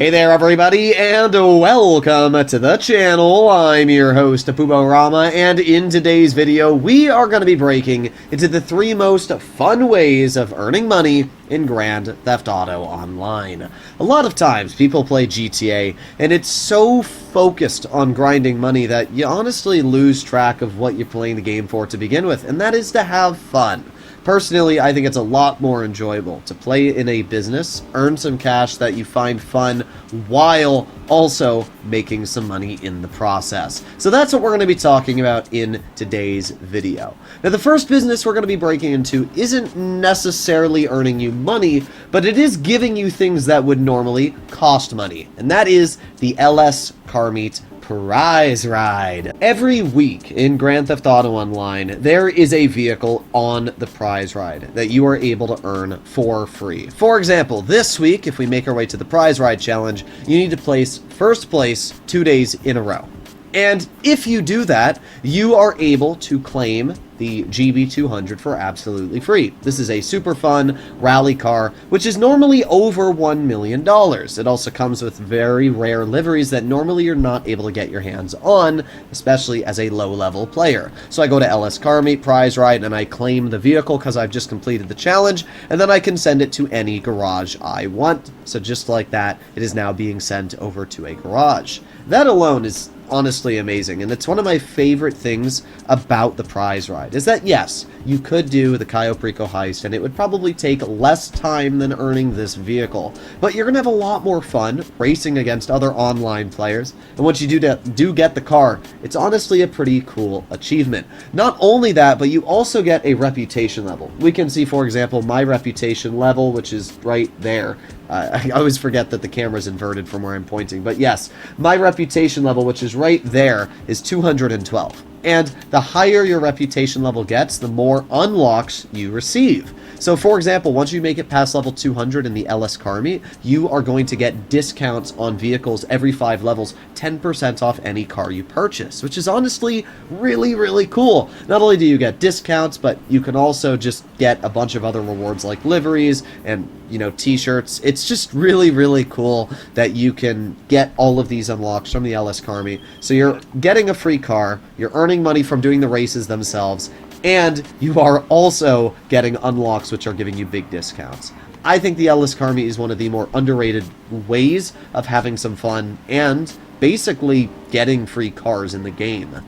Hey there everybody, and welcome to the channel. I'm your host, Puborama, and in today's video, we are going to be breaking into the 3 most fun ways of earning money in Grand Theft Auto Online. A lot of times, people play GTA, and it's so focused on grinding money that you honestly lose track of what you're playing the game for to begin with, and that is to have fun. Personally, I think it's a lot more enjoyable to play in a business, earn some cash that you find fun, while also making some money in the process. So that's what we're going to be talking about in today's video. Now, the first business we're going to be breaking into isn't necessarily earning you money, but it is giving you things that would normally cost money, and that is the LS Car Meet Prize Ride. Every week in Grand Theft Auto Online, there is a vehicle on the prize ride that you are able to earn for free. For example, this week, if we make our way to the prize ride challenge, you need to place first place 2 days in a row. And if you do that, you are able to claim the GB200 for absolutely free. This is a super fun rally car, which is normally over $1 million. It also comes with very rare liveries that normally you're not able to get your hands on, especially as a low-level player. So I go to LS Car Meet Prize Ride and I claim the vehicle because I've just completed the challenge, and then I can send it to any garage I want. So just like that, it is now being sent over to a garage. That alone is honestly amazing, and it's one of my favorite things about the prize ride, is that yes, you could do the Cayo Perico heist, and it would probably take less time than earning this vehicle, but you're gonna have a lot more fun racing against other online players, and once you do get the car, it's honestly a pretty cool achievement. Not only that, but you also get a reputation level. We can see, for example, my reputation level, which is right there. I always forget that the camera's inverted from where I'm pointing, but yes, my reputation level, which is right there, is 212. And the higher your reputation level gets, the more unlocks you receive. So for example, once you make it past level 200 in the LS Car Meet, you are going to get discounts on vehicles every 5 levels, 10% off any car you purchase, which is honestly really, really cool. Not only do you get discounts, but you can also just get a bunch of other rewards like liveries and, you know, t-shirts. It's just really, really cool that you can get all of these unlocks from the LS Car Meet. So you're getting a free car, you're earning money from doing the races themselves, and you are also getting unlocks which are giving you big discounts. I think the LS Car Meet is one of the more underrated ways of having some fun and basically getting free cars in the game.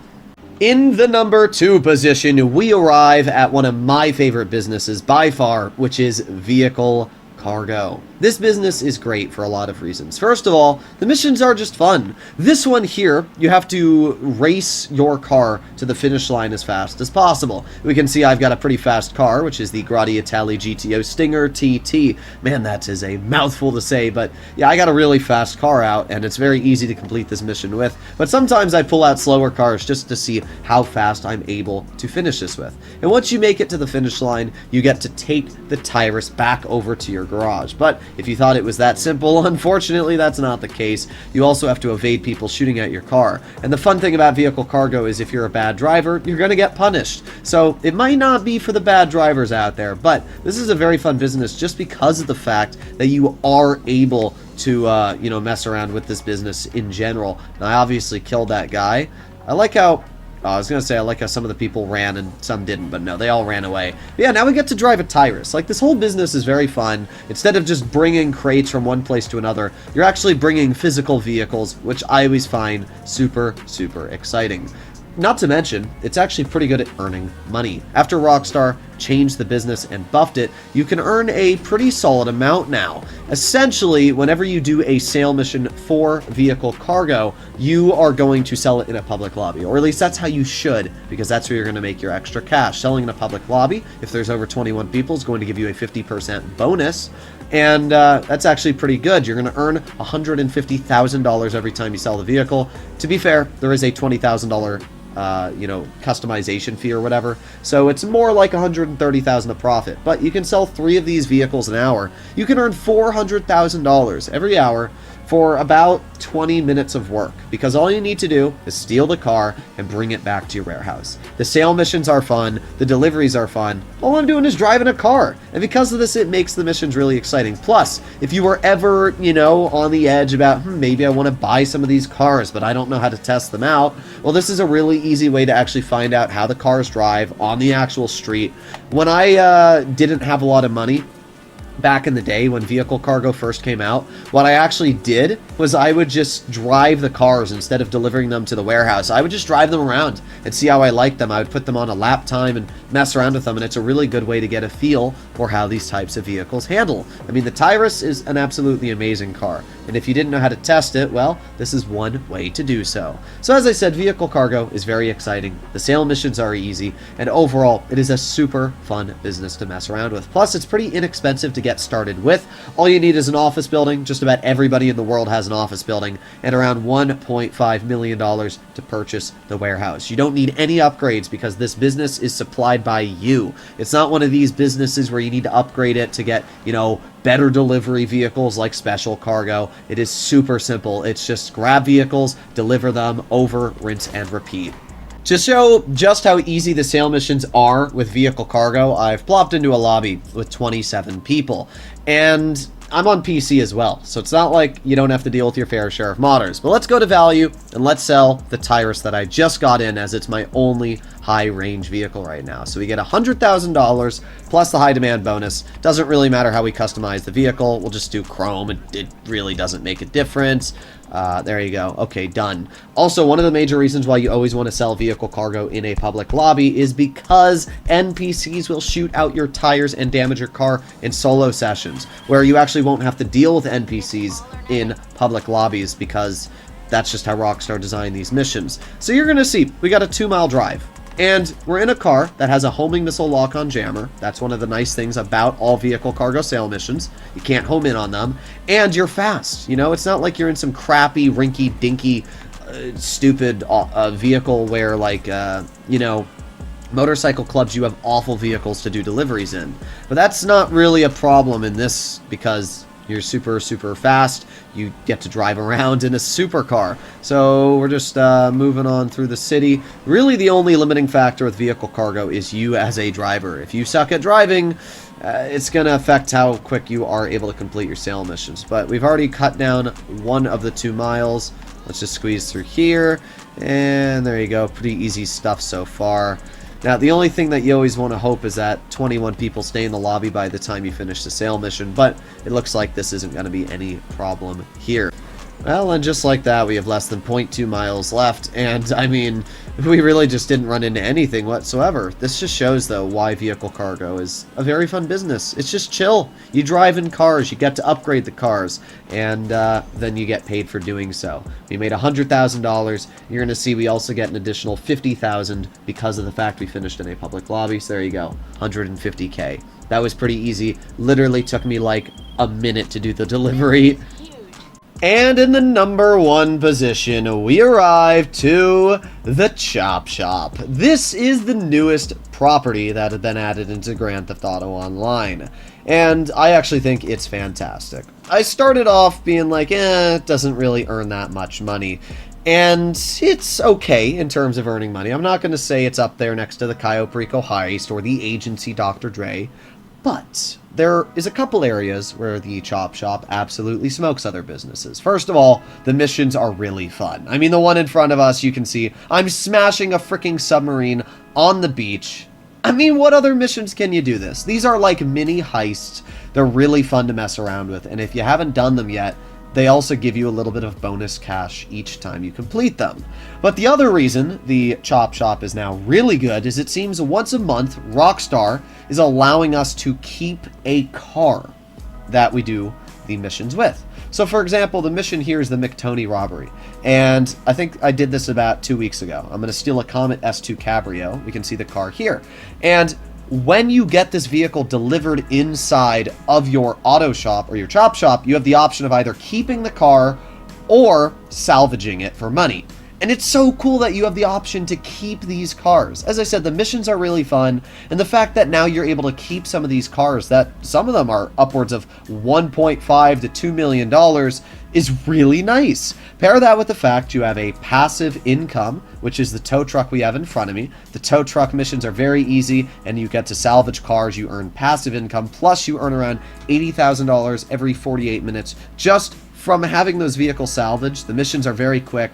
In the number 2 position, we arrive at one of my favorite businesses by far, which is vehicle cargo. This business is great for a lot of reasons. First of all, the missions are just fun. This one here, you have to race your car to the finish line as fast as possible. We can see I've got a pretty fast car, which is the Gradiatali GTO Stinger TT. Man, that is a mouthful to say, but yeah, I got a really fast car out, and it's very easy to complete this mission with. But sometimes I pull out slower cars just to see how fast I'm able to finish this with. And once you make it to the finish line, you get to take the Tyrus back over to your garage. But if you thought it was that simple, unfortunately that's not the case. You also have to evade people shooting at your car. And the fun thing about vehicle cargo is if you're a bad driver, you're going to get punished. So it might not be for the bad drivers out there, but this is a very fun business just because of the fact that you are able to, you know, mess around with this business in general. And I obviously killed that guy. I like how I was going to say I like how some of the people ran and some didn't, but no, they all ran away. But yeah, now we get to drive a Tyrus. Like, this whole business is very fun. Instead of just bringing crates from one place to another, you're actually bringing physical vehicles, which I always find super, super exciting. Not to mention, it's actually pretty good at earning money. After Rockstar changed the business and buffed it, you can earn a pretty solid amount now. Essentially, whenever you do a sale mission for vehicle cargo, you are going to sell it in a public lobby, or at least that's how you should, because that's where you're going to make your extra cash. Selling in a public lobby, if there's over 21 people, is going to give you a 50% bonus, and that's actually pretty good. You're going to earn $150,000 every time you sell the vehicle. To be fair, there is a $20,000 you know, customization fee or whatever. So it's more like $130,000 of profit. But you can sell 3 of these vehicles an hour. You can earn $400,000 every hour for about 20 minutes of work, because all you need to do is steal the car and bring it back to your warehouse. The sale missions are fun, the deliveries are fun, all I'm doing is driving a car, and because of this it makes the missions really exciting. Plus, if you were ever, on the edge about, maybe I want to buy some of these cars, but I don't know how to test them out, well, this is a really easy way to actually find out how the cars drive on the actual street. When I didn't have a lot of money, back in the day when vehicle cargo first came out, what I actually did was I would just drive the cars instead of delivering them to the warehouse. I would just drive them around and see how I liked them. I would put them on a lap time and mess around with them, and it's a really good way to get a feel for how these types of vehicles handle. I mean, the Tyrus is an absolutely amazing car, and if you didn't know how to test it, well, this is one way to do so. So as I said, vehicle cargo is very exciting, the sale missions are easy, and overall, it is a super fun business to mess around with. Plus, it's pretty inexpensive to get started with. All you need is an office building. Just about everybody in the world has an office building, and around $1.5 million to purchase the warehouse. You don't need any upgrades because this business is supplied by you. It's not one of these businesses where you need to upgrade it to get, better delivery vehicles like special cargo. It is super simple. It's just grab vehicles, deliver them, over, rinse, and repeat. To show just how easy the sale missions are with vehicle cargo, I've plopped into a lobby with 27 people, and I'm on PC as well, so it's not like you don't have to deal with your fair share of modders. But let's go to value, and let's sell the Tyrus that I just got in, as it's my only high-range vehicle right now. So we get $100,000 plus the high-demand bonus. Doesn't really matter how we customize the vehicle. We'll just do chrome. It really doesn't make a difference. There you go. Okay, done. Also, one of the major reasons why you always want to sell vehicle cargo in a public lobby is because NPCs will shoot out your tires and damage your car in solo sessions, where you actually won't have to deal with NPCs in public lobbies, because that's just how Rockstar designed these missions. So you're going to see, we got a 2-mile drive. And we're in a car that has a homing missile lock-on jammer. That's one of the nice things about all vehicle cargo sale missions. You can't home in on them. And you're fast. It's not like you're in some crappy, rinky-dinky, stupid vehicle where, motorcycle clubs, you have awful vehicles to do deliveries in. But that's not really a problem in this, because you're super, super fast. You get to drive around in a supercar. So we're just moving on through the city. Really, the only limiting factor with vehicle cargo is you as a driver. If you suck at driving, it's going to affect how quick you are able to complete your sale missions. But we've already cut down one of the 2 miles. Let's just squeeze through here. And there you go. Pretty easy stuff so far. Now, the only thing that you always want to hope is that 21 people stay in the lobby by the time you finish the sale mission, but it looks like this isn't going to be any problem here. Well, and just like that, we have less than 0.2 miles left, and I mean, we really just didn't run into anything whatsoever. This just shows, though, why vehicle cargo is a very fun business. It's just chill. You drive in cars, you get to upgrade the cars, and then you get paid for doing so. We made $100,000. You're going to see we also get an additional $50,000 because of the fact we finished in a public lobby, so there you go, $150K. That was pretty easy. Literally took me like a minute to do the delivery. And in the number 1 position, we arrive to the Chop Shop. This is the newest property that had been added into Grand Theft Auto Online, and I actually think it's fantastic. I started off being like, it doesn't really earn that much money, and it's okay in terms of earning money. I'm not going to say it's up there next to the Cayo Perico Heist or the Agency Dr. Dre, but there is a couple areas where the Chop Shop absolutely smokes other businesses. First of all, the missions are really fun. I mean, the one in front of us, you can see, I'm smashing a freaking submarine on the beach. I mean, what other missions can you do this? These are like mini heists. They're really fun to mess around with, and if you haven't done them yet, they also give you a little bit of bonus cash each time you complete them. But the other reason the Chop Shop is now really good is it seems once a month, Rockstar is allowing us to keep a car that we do the missions with. So for example, the mission here is the McTony robbery. And I think I did this about 2 weeks ago. I'm going to steal a Comet S2 Cabrio. We can see the car here. And when you get this vehicle delivered inside of your auto shop or your Chop Shop, you have the option of either keeping the car or salvaging it for money. And it's so cool that you have the option to keep these cars. As I said, the missions are really fun, and the fact that now you're able to keep some of these cars, that some of them are upwards of $1.5 to $2 million, is really nice. Pair that with the fact you have a passive income, which is the tow truck we have in front of me. The tow truck missions are very easy, and you get to salvage cars. You earn passive income, plus you earn around $80,000 every 48 minutes just from having those vehicles salvaged. The missions are very quick.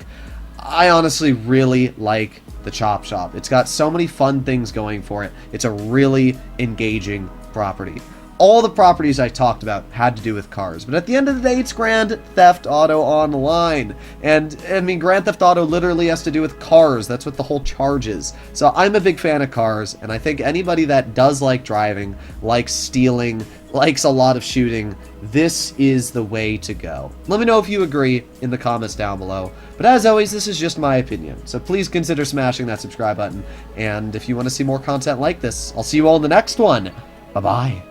I honestly really like the Chop Shop. It's got so many fun things going for it. It's a really engaging property. All the properties I talked about had to do with cars, but at the end of the day, it's Grand Theft Auto Online. And, I mean, Grand Theft Auto literally has to do with cars. That's what the whole charge is. So I'm a big fan of cars, and I think anybody that does like driving, likes stealing, likes a lot of shooting, this is the way to go. Let me know if you agree in the comments down below. But as always, this is just my opinion, so please consider smashing that subscribe button. And if you want to see more content like this, I'll see you all in the next one. Bye-bye.